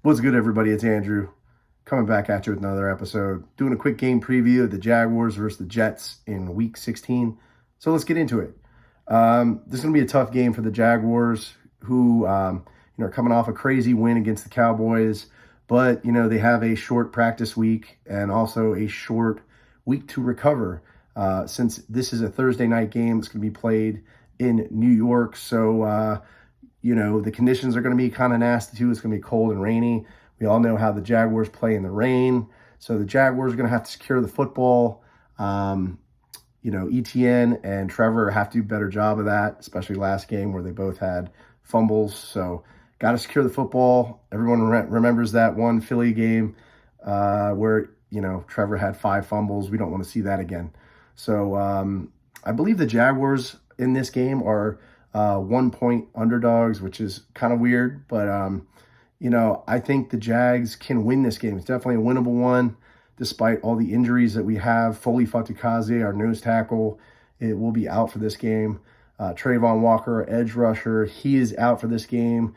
What's good, everybody? It's Andrew coming back at you with another episode. Doing a quick game preview of the Jaguars versus the Jets in Week 16. So let's get into it. This is going to be a tough game for the Jaguars, who are coming off a crazy win against the Cowboys. But, they have a short practice week and also a short week to recover. Since this is a Thursday night game, it's going to be played in New York. So, the conditions are going to be kind of nasty too. It's going to be cold and rainy. We all know how the Jaguars play in the rain. So the Jaguars are going to have to secure the football. ETN and Trevor have to do a better job of that, especially last game where they both had fumbles. So got to secure the football. Everyone remembers that one Philly game where, Trevor had 5 fumbles. We don't want to see that again. So I believe the Jaguars in this game are 1-point underdogs, which is kind of weird, but I think the Jags can win this game. It's definitely a winnable one, despite all the injuries that we have. Foley Fatikaze, our nose tackle, it will be out for this game. Trayvon Walker, edge rusher, he is out for this game.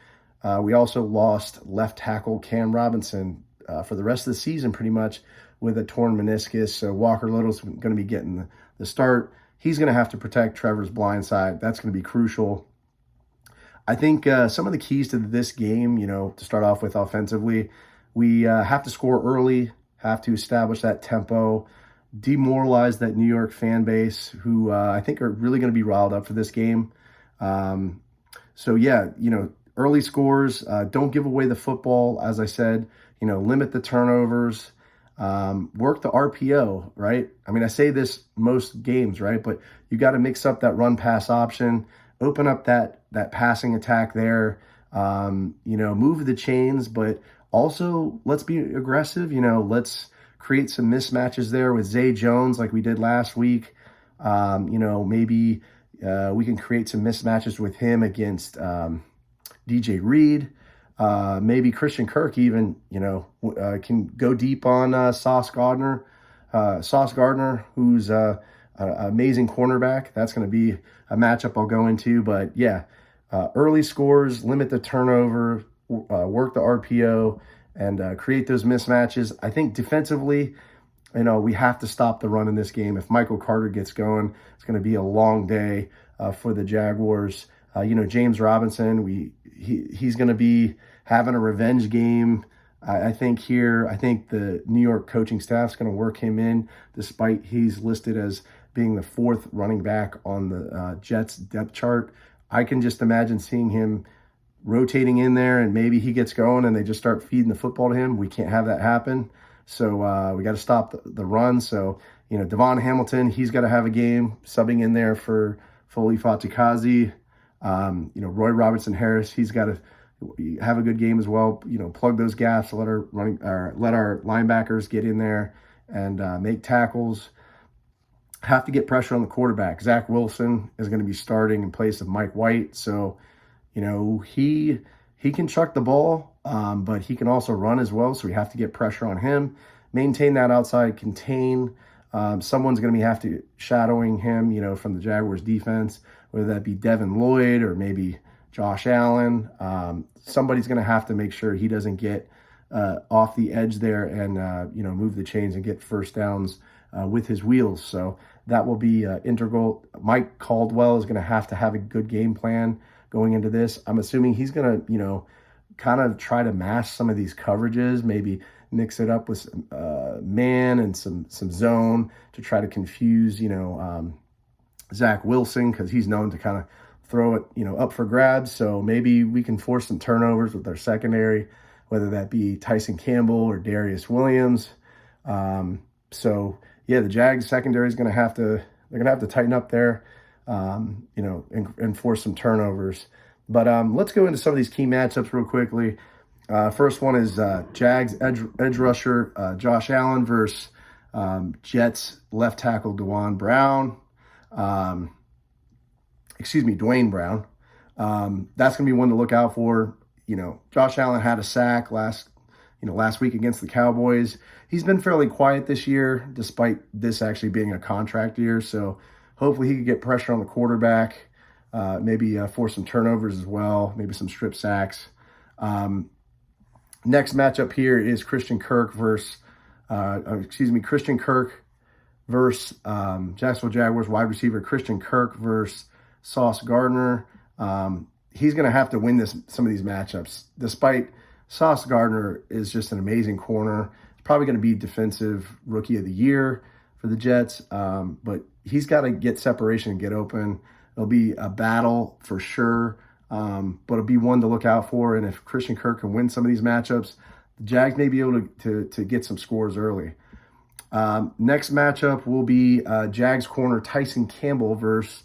We also lost left tackle Cam Robinson for the rest of the season, pretty much, with a torn meniscus. So Walker Little's going to be getting the start. He's going to have to protect Trevor's blind side. That's going to be crucial. I think some of the keys to this game, to start off with offensively, we have to score early, have to establish that tempo, demoralize that New York fan base, who I think are really going to be riled up for this game. Early scores, don't give away the football, as I said, limit the turnovers. Work the RPO, right? I mean, I say this most games, right? But you got to mix up that run-pass option, open up that passing attack there, move the chains, but also let's be aggressive. Let's create some mismatches there with Zay Jones like we did last week. Maybe we can create some mismatches with him against DJ Reed. Maybe Christian Kirk even, can go deep on Sauce Gardner, who's an amazing cornerback. That's going to be a matchup I'll go into. But, early scores, limit the turnover, work the RPO, and create those mismatches. I think defensively, we have to stop the run in this game. If Michael Carter gets going, it's going to be a long day for the Jaguars. James Robinson, he's going to be having a revenge game, I think here. I think the New York coaching staff's going to work him in, despite he's listed as being the 4th running back on the Jets depth chart. I can just imagine seeing him rotating in there, and maybe he gets going and they just start feeding the football to him. We can't have that happen. So we got to stop the run. So, Devon Hamilton, he's got to have a game subbing in there for Foley Fatikaze. Roy Robinson Harris, he's got to have a good game as well. Plug those gaps, let our linebackers get in there and make tackles. Have to get pressure on the quarterback. Zach Wilson is going to be starting in place of Mike White. So, he can chuck the ball, but he can also run as well. So we have to get pressure on him, maintain that outside contain. Someone's going to have to shadowing him, from the Jaguars defense, whether that be Devin Lloyd or maybe Josh Allen. Somebody's going to have to make sure he doesn't get off the edge there and, move the chains and get first downs with his wheels. So that will be integral. Mike Caldwell is going to have a good game plan going into this. I'm assuming he's going to, kind of try to mask some of these coverages, maybe mix it up with man and some zone to try to confuse, Zach Wilson, because he's known to kind of throw it, up for grabs. So maybe we can force some turnovers with our secondary, whether that be Tyson Campbell or Darius Williams. The Jags secondary is going to have to tighten up there, and force some turnovers. But let's go into some of these key matchups real quickly. First one is Jags edge rusher Josh Allen versus Jets left tackle Dwayne Brown. That's going to be one to look out for. Josh Allen had a sack last week against the Cowboys. He's been fairly quiet this year, despite this actually being a contract year. So hopefully he could get pressure on the quarterback, maybe force some turnovers as well, maybe some strip sacks. Next matchup here is Christian Kirk versus Jacksonville Jaguars wide receiver Christian Kirk versus Sauce Gardner. He's going to have to win some of these matchups. Despite Sauce Gardner is just an amazing corner. He's probably going to be defensive rookie of the year for the Jets, but he's got to get separation and get open. It'll be a battle for sure, but it'll be one to look out for. And if Christian Kirk can win some of these matchups, the Jags may be able to get some scores early. Next matchup will be Jags corner Tyson Campbell versus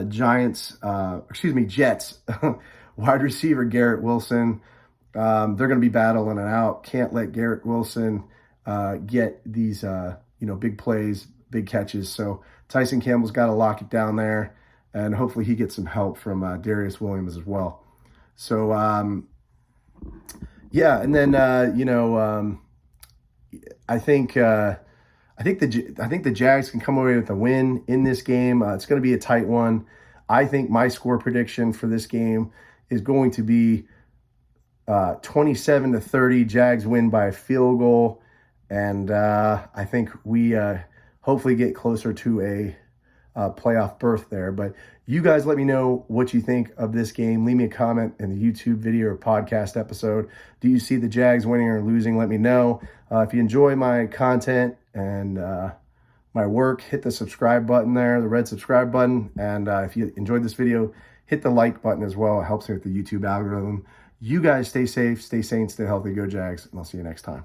Jets wide receiver Garrett Wilson. They're going to be battling it out. Can't let Garrett Wilson get these big plays, big catches. So Tyson Campbell's got to lock it down there, and hopefully he gets some help from Darius Williams as well. So yeah, and then I think the Jags can come away with a win in this game. It's going to be a tight one. I think my score prediction for this game is going to be 27-30. Jags win by a field goal, and I think we hopefully get closer to a playoff berth there. But you guys let me know what you think of this game. Leave me a comment in the YouTube video or podcast episode. Do you see the Jags winning or losing? Let me know. If you enjoy my content and my work, hit the subscribe button there, the red subscribe button. And if you enjoyed this video, hit the like button as well. It helps me with the YouTube algorithm. You guys stay safe, stay sane, stay healthy. Go Jags, and I'll see you next time.